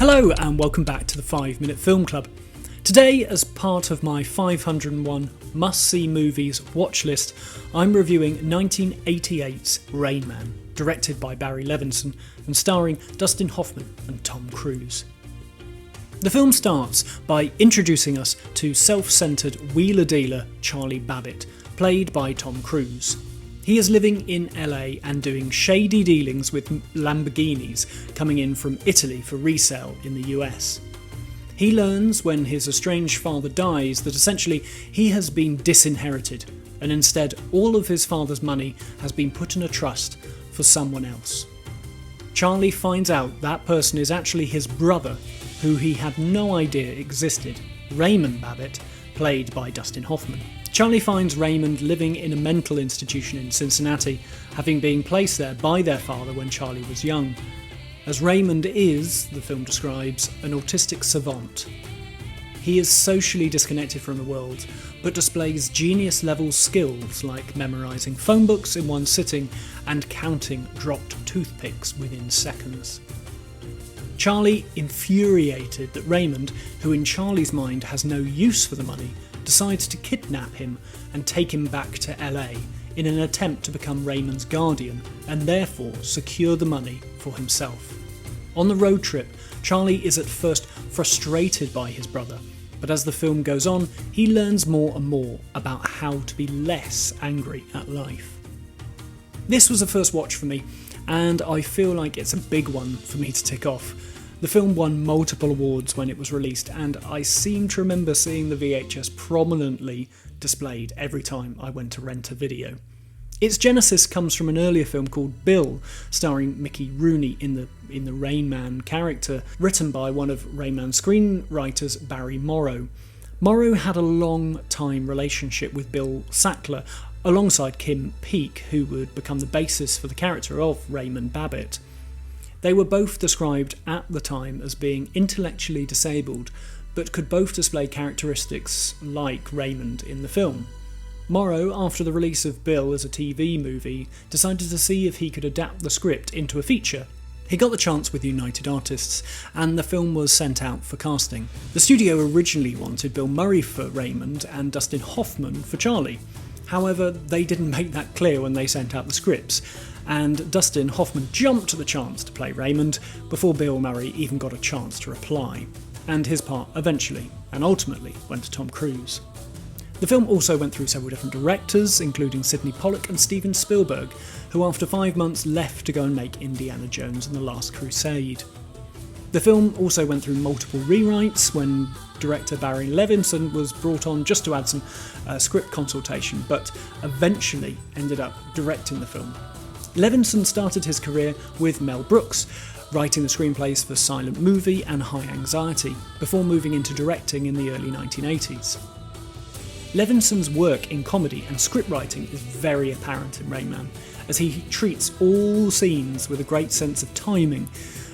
Hello and welcome back to the 5 Minute Film Club. Today, as part of my 501 must-see movies watch list, I'm reviewing 1988's Rain Man, directed by Barry Levinson and starring Dustin Hoffman and Tom Cruise. The film starts by introducing us to self-centred wheeler-dealer Charlie Babbitt, played by Tom Cruise. He is living in LA and doing shady dealings with Lamborghinis coming in from Italy for resale in the US. He learns when his estranged father dies that essentially he has been disinherited, and instead all of his father's money has been put in a trust for someone else. Charlie finds out that person is actually his brother, who he had no idea existed, Raymond Babbitt, played by Dustin Hoffman. Charlie finds Raymond living in a mental institution in Cincinnati, having been placed there by their father when Charlie was young. As Raymond is, the film describes, an autistic savant. He is socially disconnected from the world, but displays genius-level skills like memorising phone books in one sitting and counting dropped toothpicks within seconds. Charlie, infuriated that Raymond, who in Charlie's mind has no use for the money, decides to kidnap him and take him back to LA in an attempt to become Raymond's guardian and therefore secure the money for himself. On the road trip, Charlie is at first frustrated by his brother, but as the film goes on, he learns more and more about how to be less angry at life. This was a first watch for me, and I feel like it's a big one for me to tick off. The film won multiple awards when it was released, and I seem to remember seeing the VHS prominently displayed every time I went to rent a video. Its genesis comes from an earlier film called Bill, starring Mickey Rooney in the Rain Man character, written by one of Rain Man's screenwriters, Barry Morrow. Morrow had a long-time relationship with Bill Sackler, alongside Kim Peek, who would become the basis for the character of Raymond Babbitt. They were both described at the time as being intellectually disabled, but could both display characteristics like Raymond in the film. Morrow, after the release of Bill as a TV movie, decided to see if he could adapt the script into a feature. He got the chance with United Artists, and the film was sent out for casting. The studio originally wanted Bill Murray for Raymond and Dustin Hoffman for Charlie. However, they didn't make that clear when they sent out the scripts, and Dustin Hoffman jumped at the chance to play Raymond before Bill Murray even got a chance to reply, and his part eventually and ultimately went to Tom Cruise. The film also went through several different directors, including Sidney Pollack and Steven Spielberg, who after 5 months left to go and make Indiana Jones and the Last Crusade. The film also went through multiple rewrites when director Barry Levinson was brought on just to add some script consultation, but eventually ended up directing the film. Levinson started his career with Mel Brooks, writing the screenplays for Silent Movie and High Anxiety, before moving into directing in the early 1980s. Levinson's work in comedy and scriptwriting is very apparent in Rain Man, as he treats all scenes with a great sense of timing,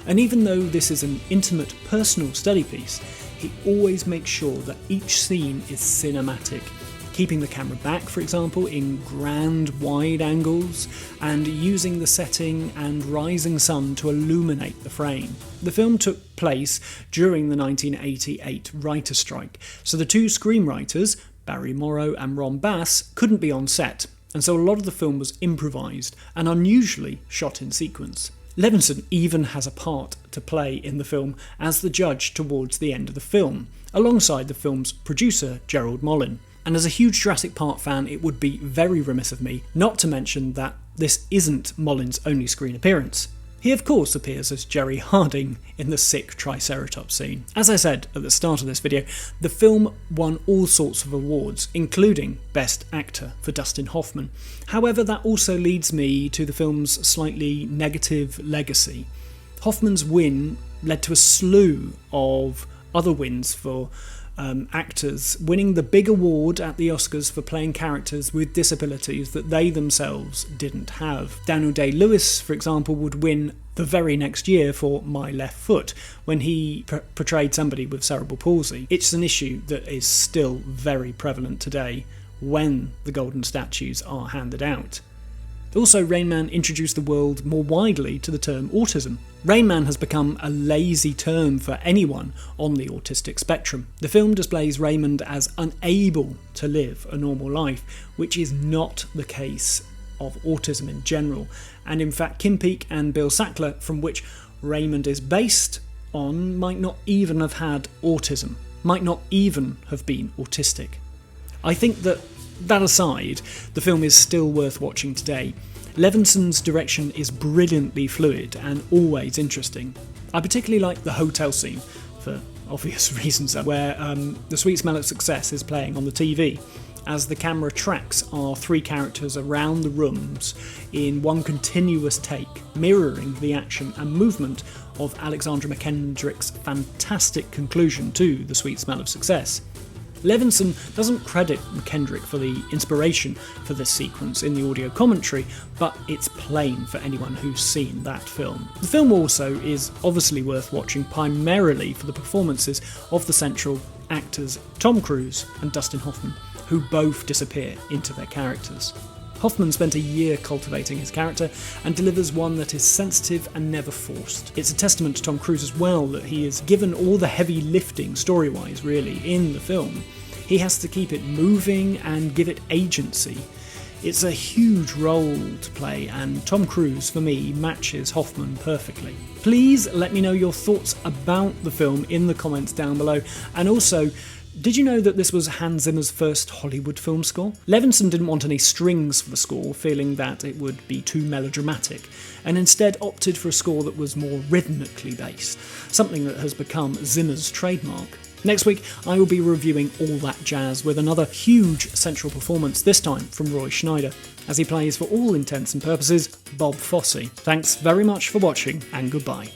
and even though this is an intimate personal study piece, he always makes sure that each scene is cinematic, keeping the camera back, for example, in grand wide angles, and using the setting and rising sun to illuminate the frame. The film took place during the 1988 writer's strike, so the two screenwriters, Barry Morrow and Ron Bass, couldn't be on set, and so a lot of the film was improvised and unusually shot in sequence. Levinson even has a part to play in the film as the judge towards the end of the film, alongside the film's producer, Gerald Mollin. And as a huge Jurassic Park fan, it would be very remiss of me not to mention that this isn't Mollin's only screen appearance. He of course appears as Jerry Harding in the sick Triceratops scene. As I said at the start of this video, the film won all sorts of awards, including Best Actor for Dustin Hoffman. However, that also leads me to the film's slightly negative legacy. Hoffman's win led to a slew of other wins for actors, winning the big award at the Oscars for playing characters with disabilities that they themselves didn't have. Daniel Day-Lewis, for example, would win the very next year for My Left Foot, when he portrayed somebody with cerebral palsy. It's an issue that is still very prevalent today when the golden statues are handed out. Also, Rain Man introduced the world more widely to the term autism. Rain Man has become a lazy term for anyone on the autistic spectrum. The film displays Raymond as unable to live a normal life, which is not the case of autism in general. And in fact, Kim Peek and Bill Sackler, from which Raymond is based on, might not even have had autism, might not even have been autistic. I think that aside, the film is still worth watching today. Levinson's direction is brilliantly fluid and always interesting. I particularly like the hotel scene, for obvious reasons, where The Sweet Smell of Success is playing on the TV, as the camera tracks our three characters around the rooms in one continuous take, mirroring the action and movement of Alexandra McKendrick's fantastic conclusion to The Sweet Smell of Success. Levinson doesn't credit McKendrick for the inspiration for this sequence in the audio commentary, but it's plain for anyone who's seen that film. The film also is obviously worth watching primarily for the performances of the central actors Tom Cruise and Dustin Hoffman, who both disappear into their characters. Hoffman spent a year cultivating his character and delivers one that is sensitive and never forced. It's a testament to Tom Cruise as well that he is given all the heavy lifting, story-wise really, in the film. He has to keep it moving and give it agency. It's a huge role to play, and Tom Cruise, for me, matches Hoffman perfectly. Please let me know your thoughts about the film in the comments down below, and also, did you know that this was Hans Zimmer's first Hollywood film score? Levinson didn't want any strings for the score, feeling that it would be too melodramatic, and instead opted for a score that was more rhythmically based, something that has become Zimmer's trademark. Next week, I will be reviewing All That Jazz with another huge central performance, this time from Roy Schneider, as he plays, for all intents and purposes, Bob Fosse. Thanks very much for watching, and goodbye.